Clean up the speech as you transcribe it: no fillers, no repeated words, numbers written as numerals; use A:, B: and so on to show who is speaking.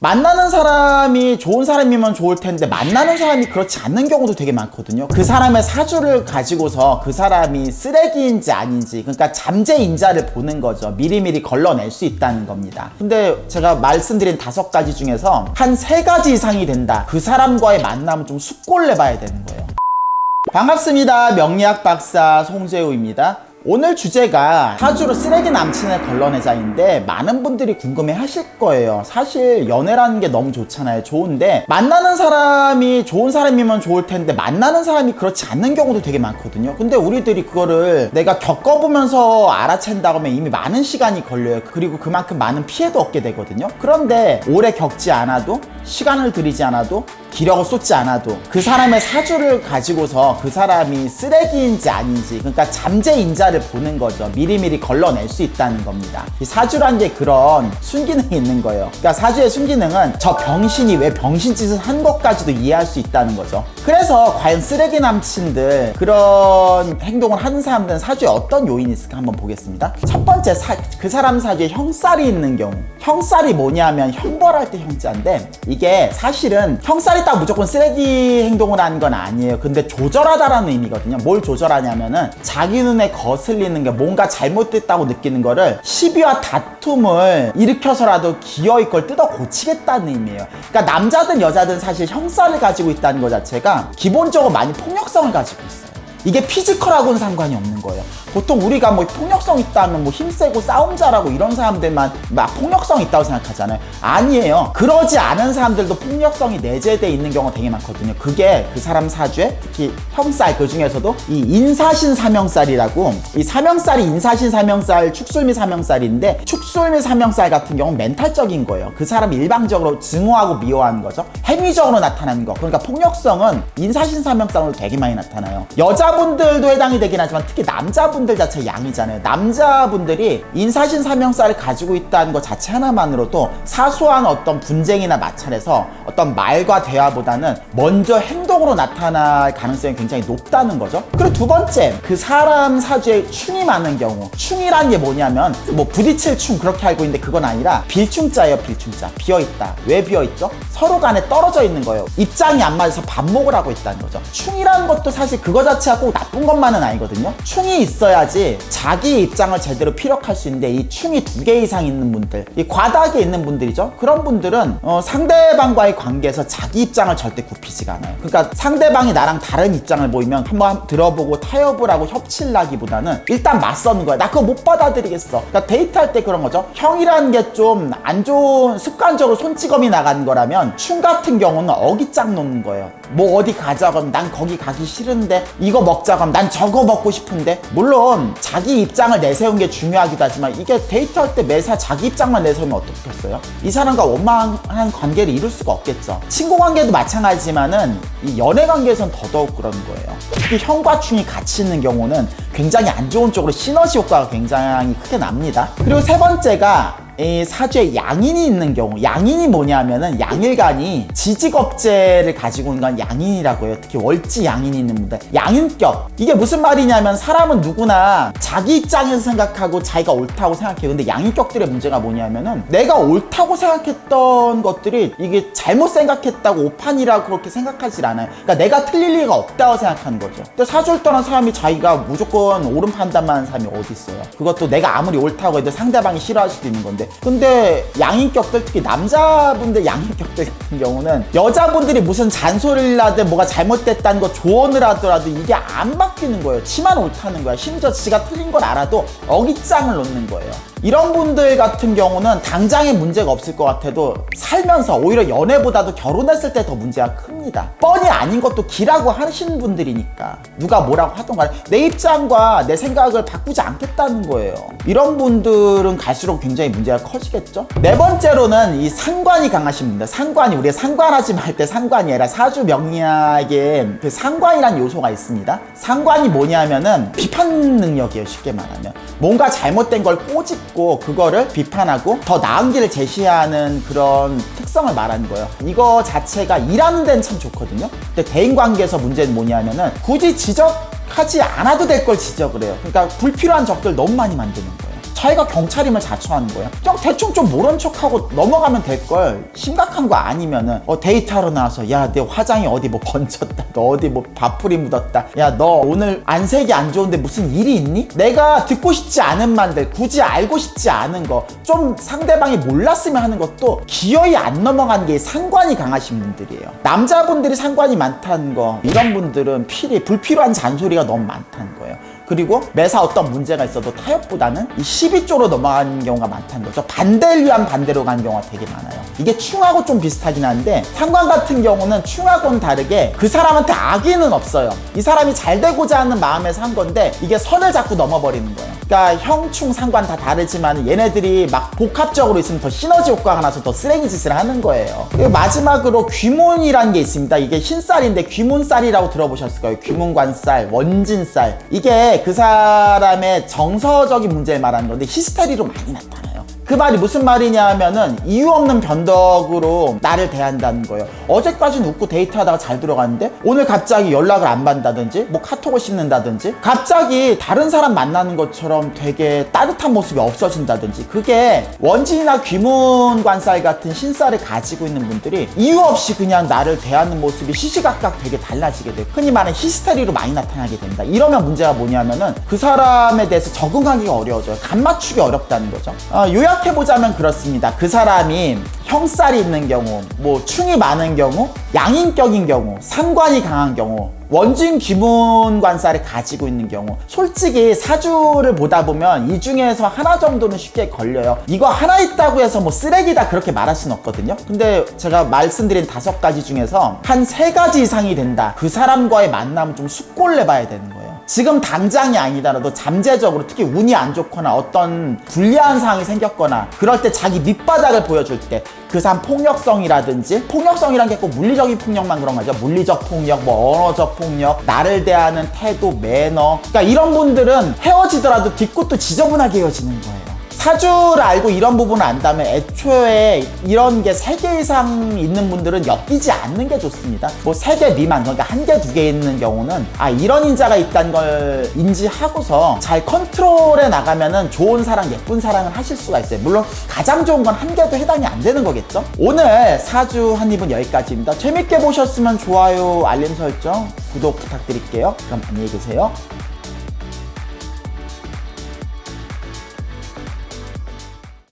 A: 만나는 사람이 좋은 사람이면 좋을 텐데 만나는 사람이 그렇지 않는 경우도 되게 많거든요. 그 사람의 사주를 가지고서 그 사람이 쓰레기인지 아닌지, 그러니까 잠재인자를 보는 거죠. 미리미리 걸러낼 수 있다는 겁니다. 근데 제가 말씀드린 5가지 중에서 한 3가지 이상이 된다. 그 사람과의 만남은 좀 숙고를 해봐야 되는 거예요. 반갑습니다. 명리학 박사 송재우입니다. 오늘 주제가 사주로 쓰레기 남친을 걸러내자인데 많은 분들이 궁금해 하실 거예요. 사실 연애라는 게 너무 좋잖아요. 좋은데 만나는 사람이 좋은 사람이면 좋을 텐데 만나는 사람이 그렇지 않는 경우도 되게 많거든요. 근데 우리들이 그거를 내가 겪어보면서 알아챈다고 하면 이미 많은 시간이 걸려요. 그리고 그만큼 많은 피해도 얻게 되거든요. 그런데 오래 겪지 않아도, 시간을 들이지 않아도, 기력을 쏟지 않아도 그 사람의 사주를 가지고서 그 사람이 쓰레기인지 아닌지, 그러니까 잠재인자를 보는 거죠. 미리미리 걸러낼 수 있다는 겁니다. 이 사주란 게 그런 순기능이 있는 거예요. 그러니까 사주의 순기능은 저 병신이 왜 병신짓을 한 것까지도 이해할 수 있다는 거죠. 그래서 과연 쓰레기 남친들, 그런 행동을 하는 사람들은 사주에 어떤 요인이 있을까 한번 보겠습니다. 첫 번째, 그 사람 사주에 형살이 있는 경우. 형살이 뭐냐면 형벌할 때 형자인데, 이게 사실은 형살이 딱 무조건 쓰레기 행동을 하는 건 아니에요. 근데 조절하다라는 의미거든요. 뭘 조절하냐면은 자기 눈에 거슬리는 게 뭔가 잘못됐다고 느끼는 거를 시비와 다툼을 일으켜서라도 기어이 걸 뜯어 고치겠다는 의미예요. 그러니까 남자든 여자든 사실 형살을 가지고 있다는 것 자체가 기본적으로 많이 폭력성을 가지고 있어요. 이게 피지컬하고는 상관이 없는 거예요. 보통 우리가 뭐 폭력성 있다면 뭐 힘세고 싸움 잘하고 이런 사람들만 막 폭력성 있다고 생각하잖아요. 아니에요. 그러지 않은 사람들도 폭력성이 내재되어 있는 경우가 되게 많거든요. 그게 그 사람 사주에 특히 형살, 그 중에서도 이 인사신 사명살이라고, 이 사명살이 인사신 사명살, 축술미 사명살인데, 축술미 사명살 같은 경우는 멘탈적인 거예요. 그 사람 일방적으로 증오하고 미워하는 거죠. 행위적으로 나타나는 거. 그러니까 폭력성은 인사신 사명살로 되게 많이 나타나요. 여자분들도 해당이 되긴 하지만 특히 남자분들 자체 양이잖아요. 남자분들이 인사신 사명살을 가지고 있다는 것 자체 하나만으로도 사소한 어떤 분쟁이나 마찰에서 어떤 말과 대화보다는 먼저 행동으로 나타날 가능성이 굉장히 높다는 거죠. 그리고 두 번째, 그 사람 사주에 충이 많은 경우. 충이란 게 뭐냐면 뭐 부딪힐 충 그렇게 알고 있는데 그건 아니라 빌충자예요. 빌충자. 비어있다. 왜 비어있죠? 서로 간에 떨어져 있는 거예요. 입장이 안 맞아서 반목을 하고 있다는 거죠. 충이라는 것도 사실 그거 자체가 꼭 나쁜 것만은 아니거든요. 충이 있어야지 자기 입장을 제대로 피력할 수 있는데, 이 충이 2개 이상 있는 분들, 이 과다하게 있는 분들이죠. 그런 분들은 상대방과의 관계에서 자기 입장을 절대 굽히지가 않아요. 그러니까 상대방이 나랑 다른 입장을 보이면 한번 들어보고 타협을 하고 협치를 하기보다는 일단 맞서는 거야. 나 그거 못 받아들이겠어. 그러니까 데이트할 때 그런 거죠. 형이라는 게 좀 안 좋은 습관적으로 손찌검이 나가는 거라면, 충 같은 경우는 어깃장 놓는 거예요. 뭐 어디 가자고 하면 난 거기 가기 싫은데, 이거 먹자고 하면 난 저거 먹고 싶은데. 물론 자기 입장을 내세운 게 중요하기도 하지만 이게 데이트할 때 매사 자기 입장만 내세우면 어떻겠어요? 이 사람과 원만한 관계를 이룰 수가 없겠죠. 친구 관계도 마찬가지지만은 이 연애 관계에선 더더욱 그런 거예요. 특히 형과 충이 같이 있는 경우는 굉장히 안 좋은 쪽으로 시너지 효과가 굉장히 크게 납니다. 그리고 세 번째가 이 사주에 양인이 있는 경우. 양인이 뭐냐면은 양일간이 지지겁재를 가지고 있는 건 양인이라고 해요. 특히 월지 양인이 있는 분들. 양인격. 이게 무슨 말이냐면 사람은 누구나 자기 입장에서 생각하고 자기가 옳다고 생각해요. 근데 양인격들의 문제가 뭐냐면은 내가 옳다고 생각했던 것들이 이게 잘못 생각했다고 오판이라고 그렇게 생각하질 않아요. 그러니까 내가 틀릴 리가 없다고 생각하는 거죠. 근데 사주를 떠난 사람이 자기가 무조건 옳은 판단만 하는 사람이 어디 있어요. 그것도 내가 아무리 옳다고 해도 상대방이 싫어할 수도 있는 건데. 근데 양인격들, 특히 남자분들 양인격들 같은 경우는 여자분들이 무슨 잔소리를 하든 뭐가 잘못됐다는 거 조언을 하더라도 이게 안 바뀌는 거예요. 지만 옳다는 거야. 심지어 지가 틀린 걸 알아도 어깃장을 놓는 거예요. 이런 분들 같은 경우는 당장에 문제가 없을 것 같아도 살면서 오히려 연애보다도 결혼했을 때 더 문제가 큽니다. 뻔히 아닌 것도 기라고 하시는 분들이니까 누가 뭐라고 하던 간에 내 입장과 내 생각을 바꾸지 않겠다는 거예요. 이런 분들은 갈수록 굉장히 문제가 커지겠죠. 네 번째로는 이 상관이 강하신 분들. 상관이, 우리가 상관하지 말 때 상관이 아니라 사주 명리학에 그 상관이라는 요소가 있습니다. 상관이 뭐냐면은 비판 능력이에요. 쉽게 말하면 뭔가 잘못된 걸 꼬집고 그거를 비판하고 더 나은 길을 제시하는 그런 특성을 말하는 거예요. 이거 자체가 일하는 데는 참 좋거든요. 근데 대인관계에서 문제는 뭐냐면은 굳이 지적하지 않아도 될 걸 지적을 해요. 그러니까 불필요한 적들 너무 많이 만드는 거예요. 자기가 경찰임을 자처하는 거예요. 그냥 대충 좀 모른 척하고 넘어가면 될걸. 심각한 거 아니면은 데이트하러 나와서 야, 내 화장이 어디 뭐 번졌다, 너 어디 뭐 밥풀이 묻었다, 야, 너 오늘 안색이 안 좋은데 무슨 일이 있니? 내가 듣고 싶지 않은 말들, 굳이 알고 싶지 않은 거, 좀 상대방이 몰랐으면 하는 것도 기어이 안 넘어간 게 상관이 강하신 분들이에요. 남자분들이 상관이 많다는 거, 이런 분들은 불필요한 잔소리가 너무 많다는 거예요. 그리고 매사 어떤 문제가 있어도 타협보다는 이 시비 쪽으로 넘어가는 경우가 많다는 거죠. 반대를 위한 반대로 가는 경우가 되게 많아요. 이게 충하고 좀 비슷하긴 한데, 상관 같은 경우는 충하고는 다르게 그 사람한테 악의는 없어요. 이 사람이 잘 되고자 하는 마음에서 한 건데 이게 선을 자꾸 넘어버리는 거예요. 그러니까 형충 상관 다 다르지만 얘네들이 막 복합적으로 있으면 더 시너지 효과가 나서 더 쓰레기 짓을 하는 거예요. 그리고 마지막으로 귀문이라는 게 있습니다. 이게 흰쌀인데 귀문쌀이라고 들어보셨을 거예요. 귀문관쌀, 원진쌀. 이게 그 사람의 정서적인 문제를 말하는 건데 히스테리로 많이 나타나요. 그 말이 무슨 말이냐 하면은 이유 없는 변덕으로 나를 대한다는 거예요. 어제까지는 웃고 데이트하다가 잘 들어갔는데 오늘 갑자기 연락을 안 받는다든지 뭐 카톡을 씹는다든지 갑자기 다른 사람 만나는 것처럼 되게 따뜻한 모습이 없어진다든지, 그게 원진이나 귀문관쌀 같은 신쌀을 가지고 있는 분들이 이유 없이 그냥 나를 대하는 모습이 시시각각 되게 달라지게 돼요. 흔히 말하는 히스테리로 많이 나타나게 됩니다. 이러면 문제가 뭐냐면은 그 사람에 대해서 적응하기가 어려워져요. 간 맞추기 어렵다는 거죠. 요약해보자면 그렇습니다. 그 사람이 형살이 있는 경우, 뭐 충이 많은 경우, 양인격인 경우, 상관이 강한 경우, 원진 귀문관살을 가지고 있는 경우, 솔직히 사주를 보다 보면 이 중에서 하나 정도는 쉽게 걸려요. 이거 하나 있다고 해서 뭐 쓰레기다 그렇게 말할 수는 없거든요. 근데 제가 말씀드린 5가지 중에서 한 3가지 이상이 된다. 그 사람과의 만남은 좀 숙고를 해봐야 되는 거예요. 지금 당장이 아니더라도 잠재적으로, 특히 운이 안 좋거나 어떤 불리한 상황이 생겼거나 그럴 때 자기 밑바닥을 보여줄 때 그 사람 폭력성이라든지, 폭력성이란 게 꼭 물리적인 폭력만 그런 거죠. 물리적 폭력, 뭐 언어적 폭력, 나를 대하는 태도, 매너. 그러니까 이런 분들은 헤어지더라도 뒤끝도 지저분하게 헤어지는 거예요. 사주를 알고 이런 부분을 안다면 애초에 이런 게 3개 이상 있는 분들은 엮이지 않는 게 좋습니다. 뭐 3개 미만, 그러니까 1개, 2개 있는 경우는 이런 인자가 있다는 걸 인지하고서 잘 컨트롤해 나가면은 좋은 사랑, 예쁜 사랑을 하실 수가 있어요. 물론 가장 좋은 건 1개도 해당이 안 되는 거겠죠. 오늘 사주 한입은 여기까지입니다. 재밌게 보셨으면 좋아요, 알림 설정, 구독 부탁드릴게요. 그럼 안녕히 계세요.